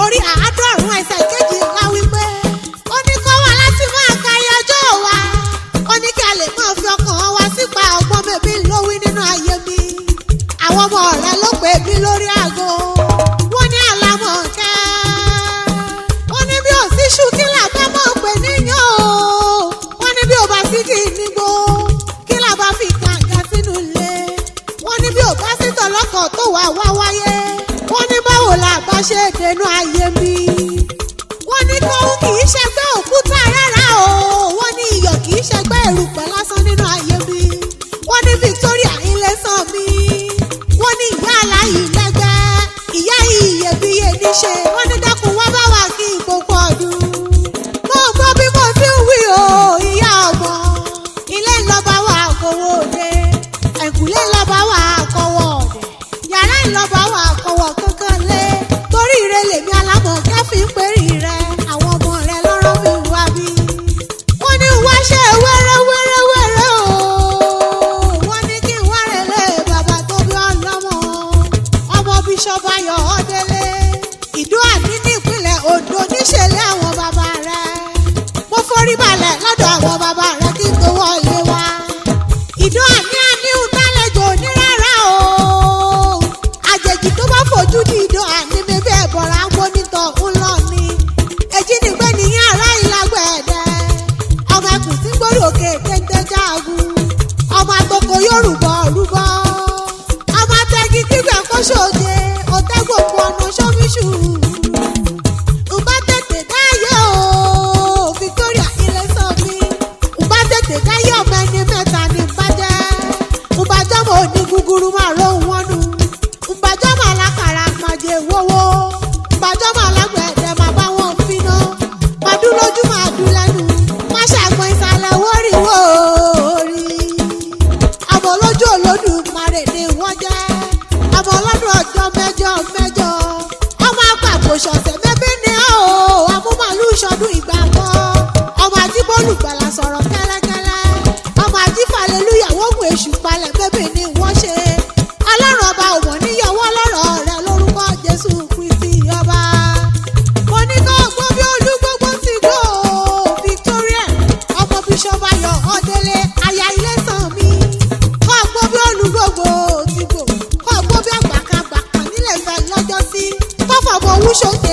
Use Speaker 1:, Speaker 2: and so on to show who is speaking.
Speaker 1: orí 100 ẹsẹ̀ kejì ńlá wípé ó ní kó wá láti máa ka iye ọjọ́ wa, ó ní kí a lè máa fi ọkàn wa sípa ọgbọ́n bèbí lówí nínú ayé mi. Àwọn ọmọ rẹ̀ ló pè mí lórí aago, wọ́n ní Àlàmọ̀kẹ́, wọ́n ní bí ò sí ṣú kí làbá mọ̀ pé níyàn o, wọ́n ní bí ò bá sí kì í nígbó kí làbá fi kàǹgà sínú ilé, wọ́n ní bí ò bá sí tọ̀lọ́kọ̀ tó wà wá wáyé, wọ́n ní báwo la bá ṣe dènà ayé mi. Wọ́n ní tóun kì í ṣẹgbẹ́ òkúta rárá o, wọ́n ní iyọ̀ kì í ṣẹgbẹ́ erùpẹ̀ lásán nínú ayé mi. Wọ́n ní Victoria Ilésàn mi, wọ́n ní ìyá aláyìí lẹ́gbẹ́, ìyá iyebíye níṣe, wọ́n ní dákun wá bá wà kí gbogbo ọdún. Mo gbọ́ bí mo ti ń wí o, ìyá ọmọ, ilé ńlọba wà kówó òde, ẹ̀kúlé ńlọba wà kọ́wọ́ ọ̀dẹ̀, yàrá ńlọba wà kọ́wọ́ kankan lé, torí ire lèmi Àlàmọ̀kẹ́ fi ń perí rẹ, àwọn ọmọ rẹ lọ́rọ́ mi wá bí. Wọ́n ní wá ṣe wẹ́rẹ́wẹ́rẹ́wẹ́rẹ́ o, wọ́n ní kí n wá relé bàbá tó bí ọlọ́mọ, ọmọ Bíṣọ́ọ̀bù Ayọ̀délé, Ìdó Àní nípínlẹ̀ Oǹdó níṣẹ̀lẹ̀ àwọn bàbá rẹ̀. Mo forí balẹ̀ lọ́dọ̀ àwọn bàbá rẹ̀ kí n tó wọlé wá. Ìdó Àní àníhùn tálejò ní rárá o, àjèjì tó bá fojú di Ìdó Àní mi bẹ́ẹ̀ bọ̀rọ̀ agbónítọ̀ ńlọ ni. Èjì nígbẹ́ nìyẹn ará ìlàgbẹ̀ẹ́dẹ́, ọmọ ẹkùn tí ń gbórí òkè téńté jágun, ọmọ àtòkò Yorùbá rúbọ, ọmọ àtẹ̀gì kígbẹ̀ kó ṣòde, òtẹ́gbòkú ọ̀nà ṣọ́fíṣù. Ǹbá tètè dáyé o, Victoria Ilésàn mi, ǹbá tètè dáyé ọmọ ẹni mẹ́ta ní bàjẹ́, ǹbàjọ́mọ̀ òní gúgúrú máa rohùn wọn nù, ǹbàjọ́mọ̀ alákàrà máa jẹ wọ́wọ́, ǹbàjọ́mọ̀ alágbẹ̀dẹ máa bá wọn finá, máa dún lójú máa dún lẹ́nu, má ṣàgbọ́n ìsàlẹ̀ wórí wórí. Àmọ́ lójú Olódùmarè ni wọ́n jẹ́, àmọ́ lọ́dún ọjọ́ mẹ́jọ mẹ́jọ, ọmọ àgbàgbò ṣọ̀ṣẹ̀ bẹ́bí ni ó, amúmọ̀lú ṣọdún ìgbà kan, ọmọ àjíbọ́ọ̀lù gbàlà sọ̀rọ̀ kẹ́lẹ́kẹ́lẹ́, ọmọ àjífàlélúyà wọ́gùn èṣù palẹ̀ bẹ́bí ni wọ́n ṣe. Ọlọ́run ọba òmò níyọwọ́ lọ́rọ̀ rẹ lórúkọ Jésù Kristi ọba. Mo ní kó gbọ́ bí olúgbógbó ti gbó Victoria, ọmọ Bíṣọ́ọ̀bù Ayọ̀délé, aya Ilésàn mi, kó gbọ́ bí olúgbógbó ti gbó, kó gbọ́ bí àgbàkàgbàkà nílẹ̀ Ifẹ̀ lọ́jọ́ sí, kó fọ̀bọ̀ owó ṣòkè